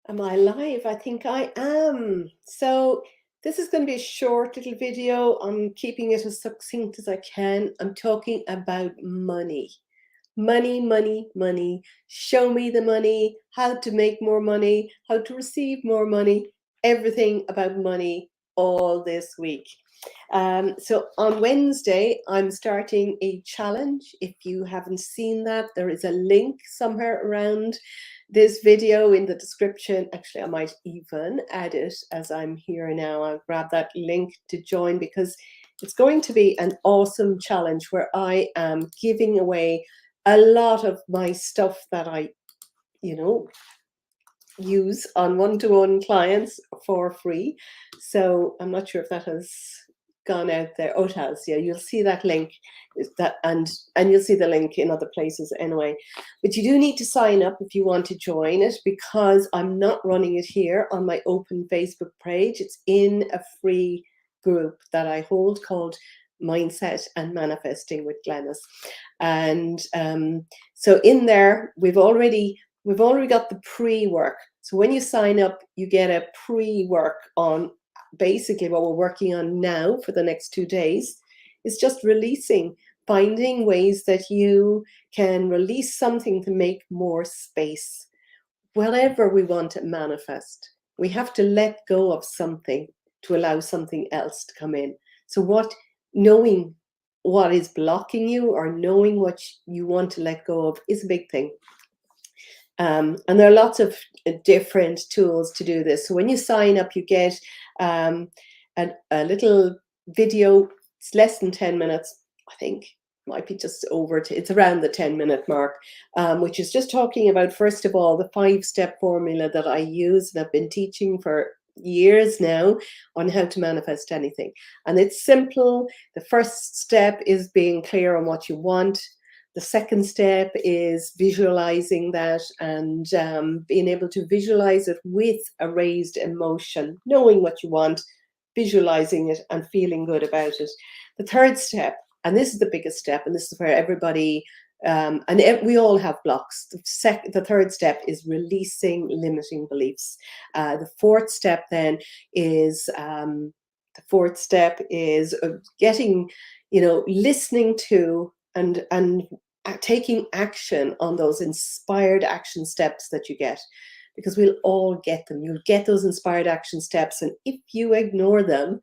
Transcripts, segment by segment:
Am I live? I think I am. So this is going to be a short little video. I'm keeping it as succinct as I can. I'm talking about money. Money, money, money. Show me the money, how to make more money, how to receive more money, everything about money all this week. So on Wednesday, I'm starting a challenge. If you haven't seen that, there is a link somewhere around this video in the description. Actually, I might even add it as I'm here now. I'll grab that link to join because it's going to be an awesome challenge where I am giving away a lot of my stuff that I, use on one-to-one clients for free. So I'm not sure if that has gone out there. Oh, it has. Yeah, you'll see that link. And you'll see the link in other places anyway. But you do need to sign up if you want to join it, because I'm not running it here on my open Facebook page. It's in a free group that I hold called Mindset and Manifesting with Glenys. And so in there, we've already got the pre-work. So when you sign up, you get a pre-work on basically what we're working on now for the next 2 days. It's just finding ways that you can release something to make more space. Whatever we want to manifest, we have to let go of something to allow something else to come in. So knowing what is blocking you, or knowing what you want to let go of, is a big thing. And there are lots of different tools to do this. So when you sign up, you get a little video. It's less than 10 minutes, I think. Might be just over it's around the 10-minute mark, which is just talking about, first of all, the 5-step formula that I use and I've been teaching for years now on how to manifest anything. And it's simple. The first step is being clear on what you want. The second step is visualizing that and being able to visualize it with a raised emotion, knowing what you want, visualizing it and feeling good about it. The third step, and this is the biggest step, and this is where everybody, we all have blocks. The third step is releasing limiting beliefs. The fourth step then is getting, listening to and taking action on those inspired action steps that you get, because we'll all get them. You'll get those inspired action steps, and if you ignore them,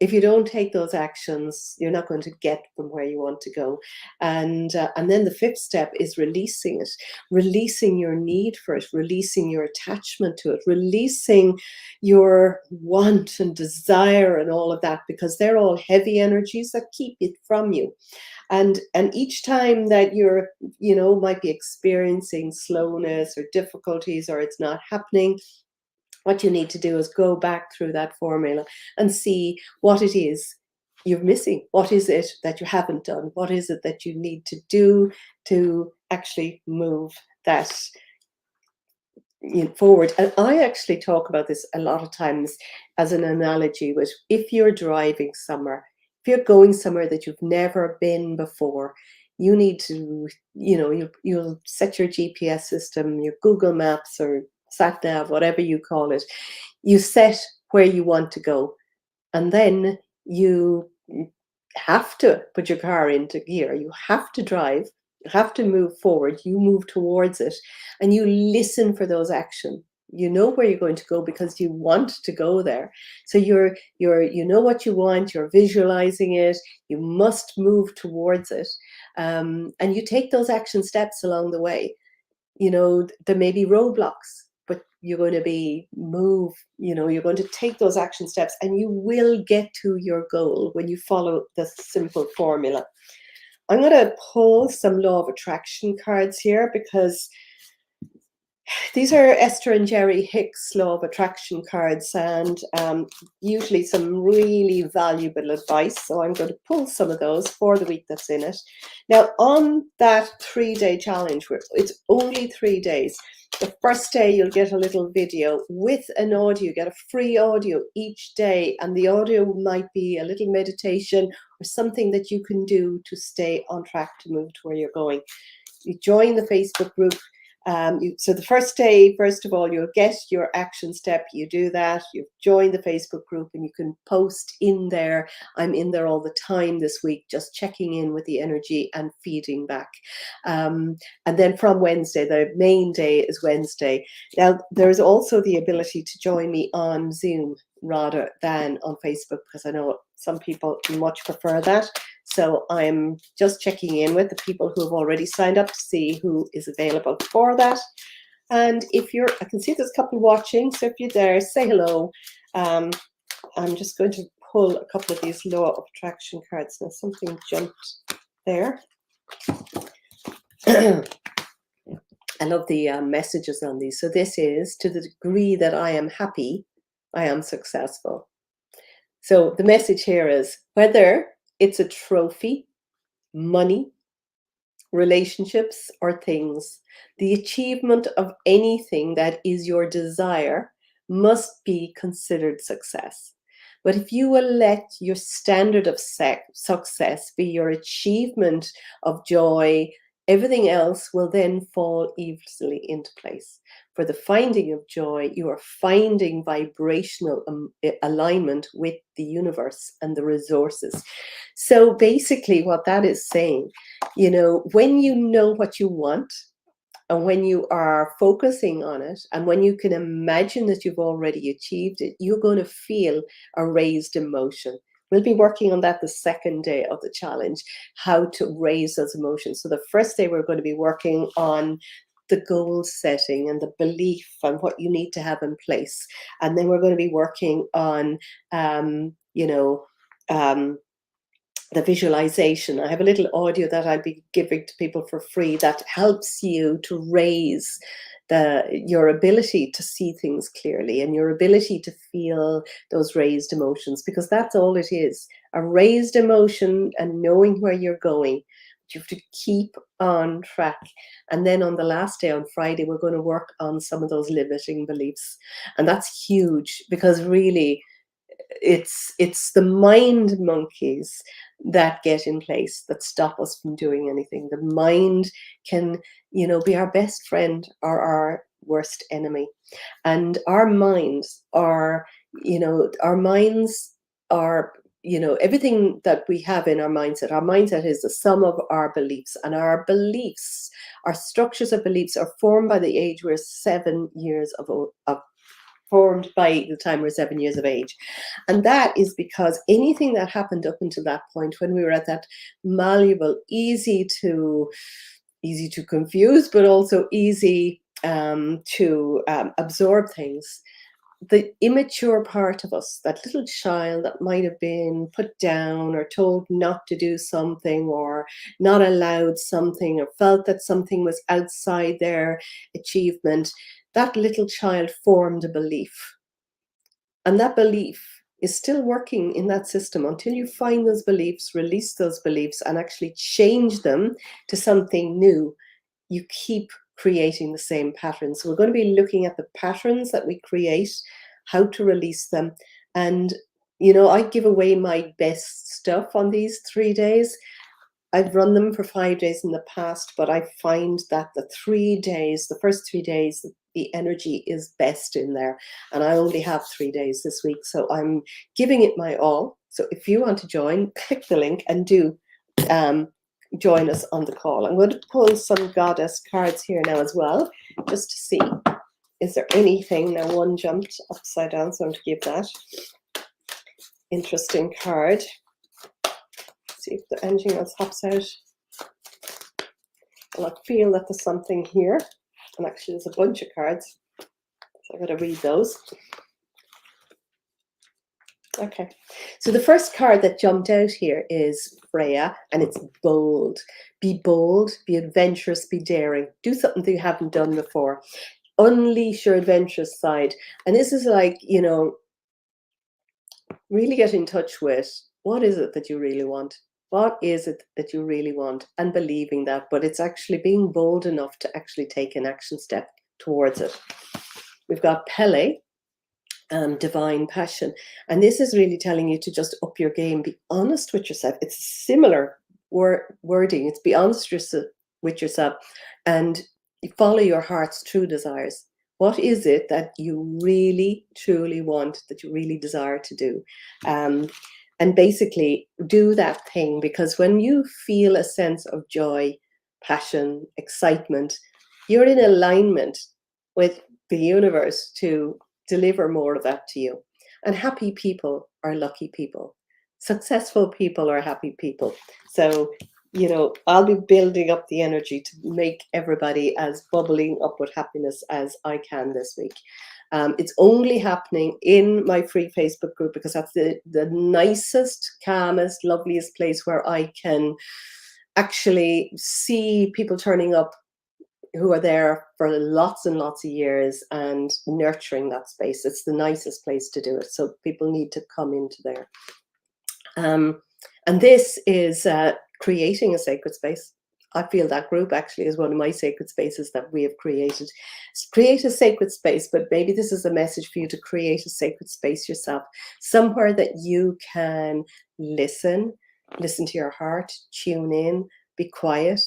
if you don't take those actions, you're not going to get from where you want to go. And then the fifth step is releasing it, releasing your need for it, releasing your attachment to it, releasing your want and desire and all of that, because they're all heavy energies that keep it from you. And each time that you're, might be experiencing slowness or difficulties, or it's not happening, what you need to do is go back through that formula and see what it is you're missing. What is it that you haven't done? What is it that you need to do to actually move that forward? And I actually talk about this a lot of times as an analogy with, if you're driving somewhere, if you're going somewhere that you've never been before, you need to, you'll set your GPS system, your Google Maps or sat nav, whatever you call it. You set where you want to go, and then you have to put your car into gear. You have to drive. You have to move forward. You move towards it, and you listen for those actions. You know where you're going to go because you want to go there. So you know what you want. You're visualizing it. You must move towards it, and you take those action steps along the way. There may be roadblocks, but you're going to you're going to take those action steps, and you will get to your goal when you follow the simple formula. I'm going to pull some law of attraction cards here, because these are Esther and Jerry Hicks law of attraction cards, and usually some really valuable advice. So I'm going to pull some of those for the week that's in it. Now, on that 3-day challenge, it's only 3 days. The first day, you'll get a little video with an audio. You get a free audio each day, and the audio might be a little meditation or something that you can do to stay on track to move to where you're going. You join the Facebook group. So the first day, first of all, you'll get your action step. You do that. You join the Facebook group, and you can post in there. I'm in there all the time this week, just checking in with the energy and feeding back. And then from Wednesday, the main day is Wednesday. Now, there's also the ability to join me on Zoom rather than on Facebook, because I know some people much prefer that. So I'm just checking in with the people who have already signed up to see who is available for that. And if you're, I can see there's a couple watching, so if you're there, say hello. I'm just going to pull a couple of these law of attraction cards. Now something jumped there. I love the messages on these. So this is, to the degree that I am happy, I am successful. So the message here is, whether it's a trophy, money, relationships, or things, the achievement of anything that is your desire must be considered success. But if you will let your standard of success be your achievement of joy, everything else will then fall easily into place. For the finding of joy, you are finding vibrational alignment with the universe and the resources. So basically what that is saying, you know, when you know what you want, and when you are focusing on it, and when you can imagine that you've already achieved it, you're going to feel a raised emotion. We'll be working on that the second day of the challenge, how to raise those emotions. So the first day, we're going to be working on the goal setting and the belief and what you need to have in place. And then we're going to be working on, the visualization. I have a little audio that I'll be giving to people for free that helps you to raise your ability to see things clearly and your ability to feel those raised emotions, because that's all it is, a raised emotion and knowing where you're going. You have to keep on track. And then on the last day, on Friday, we're going to work on some of those limiting beliefs. And that's huge, because really it's the mind monkeys that get in place that stop us from doing anything. The mind can, be our best friend or our worst enemy. And our minds are, everything that we have in our mindset is the sum of our beliefs. And our beliefs, our structures of beliefs, are formed by the age we're 7 years formed by the time we're 7 years of age. And that is because anything that happened up until that point, when we were at that malleable, easy to confuse, but also easy to absorb things, the immature part of us, that little child that might have been put down or told not to do something or not allowed something or felt that something was outside their achievement, that little child formed a belief. And that belief is still working in that system until you find those beliefs, release those beliefs, and actually change them to something new. You keep creating the same patterns. So we're going to be looking at the patterns that we create, how to release them. And, I give away my best stuff on these 3 days. I've run them for 5 days in the past, but I find that the first 3 days, the energy is best in there. And I only have 3 days this week, so I'm giving it my all. So if you want to join, click the link and do join us on the call. I'm going to pull some goddess cards here now as well, just to see, is there anything? Now one jumped upside down, so I'm going to give that interesting card. See if there's anything else hops out. And I feel that there's something here. And actually there's a bunch of cards, so I've got to read those. Okay, so the first card that jumped out here is Freya, and it's bold. Be bold, be adventurous, be daring. Do something that you haven't done before. Unleash your adventurous side. And this is like, really get in touch with, what is it that you really want? What is it that you really want? And believing that, but it's actually being bold enough to actually take an action step towards it. We've got Pele, divine passion. And this is really telling you to just up your game, be honest with yourself. It's similar wording. It's be honest with yourself. And, follow your heart's true desires. What is it that you really, truly want, that you really desire to do? And basically do that thing, because when you feel a sense of joy, passion, excitement, you're in alignment with the universe to deliver more of that to you. And happy people are lucky people. Successful people are happy people. So, you know, I'll be building up the energy to make everybody as bubbling up with happiness as I can this week. It's only happening in my free Facebook group, because that's the nicest, calmest, loveliest place where I can actually see people turning up who are there for lots and lots of years and nurturing that space. It's the nicest place to do it. So people need to come into there. And this is creating a sacred space. I feel that group actually is one of my sacred spaces that we have created. Create a sacred space, but maybe this is a message for you to create a sacred space yourself, somewhere that you can listen to your heart, tune in, be quiet,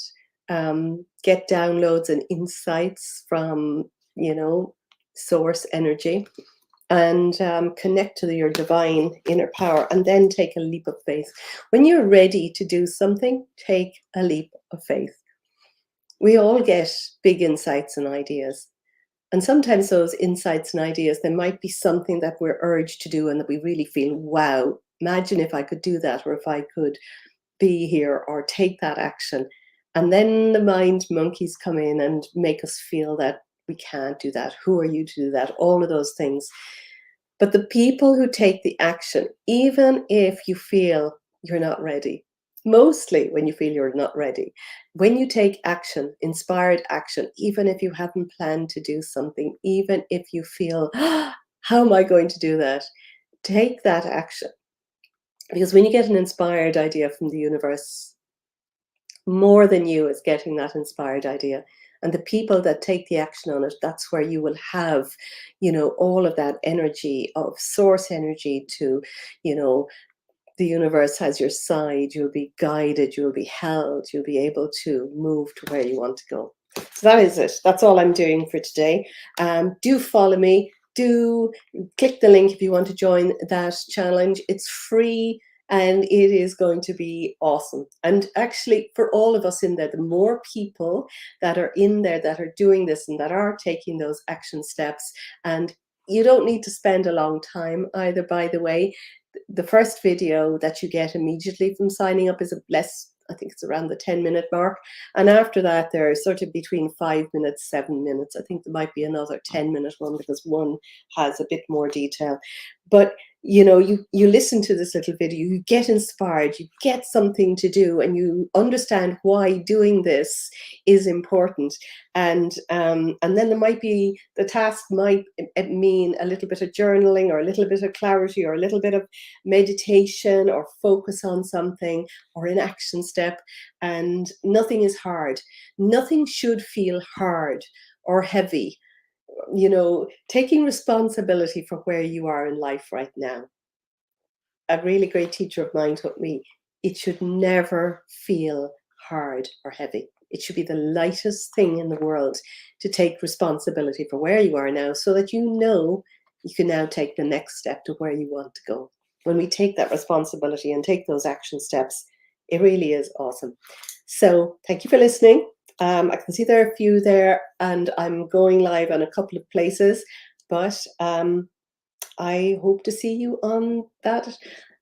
get downloads and insights from, you know, source energy, and connect to your divine inner power, and then take a leap of faith. When you're ready to do something, take a leap of faith. We all get big insights and ideas. And sometimes those insights and ideas, there might be something that we're urged to do and that we really feel, wow, imagine if I could do that, or if I could be here or take that action. And then the mind monkeys come in and make us feel that we can't do that. Who are you to do that? All of those things. But the people who take the action, even if you feel you're not ready, mostly when you feel you're not ready, when you take action, inspired action, even if you haven't planned to do something, even if you feel, how am I going to do that? Take that action. Because when you get an inspired idea from the universe, more than you is getting that inspired idea. And the people that take the action on it, that's where you will have, you know, all of that energy of source energy to, you know, the universe has your side, you'll be guided, you'll be held, you'll be able to move to where you want to go. So that is it. That's all I'm doing for today. Do follow me. Do click the link if you want to join that challenge. It's free. And it is going to be awesome. And actually, for all of us in there, the more people that are in there that are doing this and that are taking those action steps, and you don't need to spend a long time either, by the way. The first video that you get immediately from signing up is I think it's around the 10-minute mark. And after that, they're sort of between 5 minutes, 7 minutes. I think there might be another 10-minute one, because one has a bit more detail. But you know, you listen to this little video, you get inspired, you get something to do, and you understand why doing this is important. And then there might be, the task might mean a little bit of journaling, or a little bit of clarity, or a little bit of meditation, or focus on something, or an action step. And nothing is hard. Nothing should feel hard or heavy. You know, taking responsibility for where you are in life right now. A really great teacher of mine taught me, it should never feel hard or heavy. It should be the lightest thing in the world to take responsibility for where you are now, so that you know you can now take the next step to where you want to go. When we take that responsibility and take those action steps, it really is awesome. So thank you for listening. I can see there are a few there, and I'm going live on a couple of places, but I hope to see you on that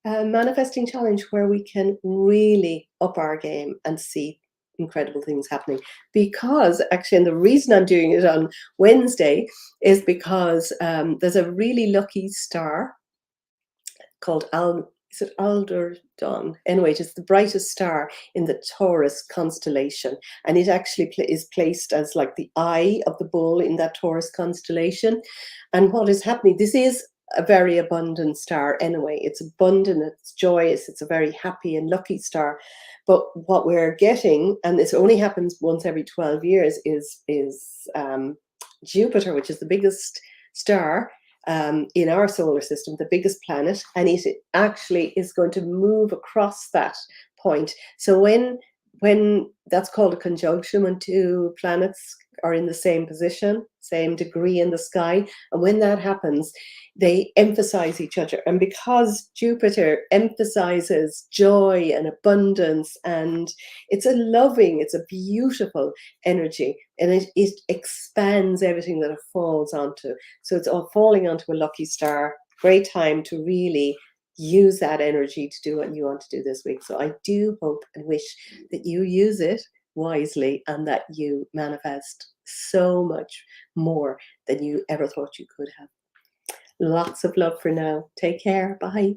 manifesting challenge, where we can really up our game and see incredible things happening. Because actually, and the reason I'm doing it on Wednesday is because there's a really lucky star called is it Aldebaran? Anyway, it's the brightest star in the Taurus constellation, and it actually is placed as like the eye of the bull in that Taurus constellation. And what is happening? This is a very abundant star anyway. It's abundant, it's joyous, it's a very happy and lucky star. But what we're getting, and this only happens once every 12 years, is Jupiter, which is the biggest star in our solar system, the biggest planet, and it actually is going to move across that point. So when when that's called a conjunction, when two planets are in the same position, same degree in the sky, and when that happens, they emphasize each other. And because Jupiter emphasizes joy and abundance, and it's a loving, it's a beautiful energy, and it expands everything that it falls onto. So it's all falling onto a lucky star. Great time to really use that energy to do what you want to do this week. So I do hope and wish that you use it wisely and that you manifest so much more than you ever thought you could have. Lots of love for now. Take care. Bye.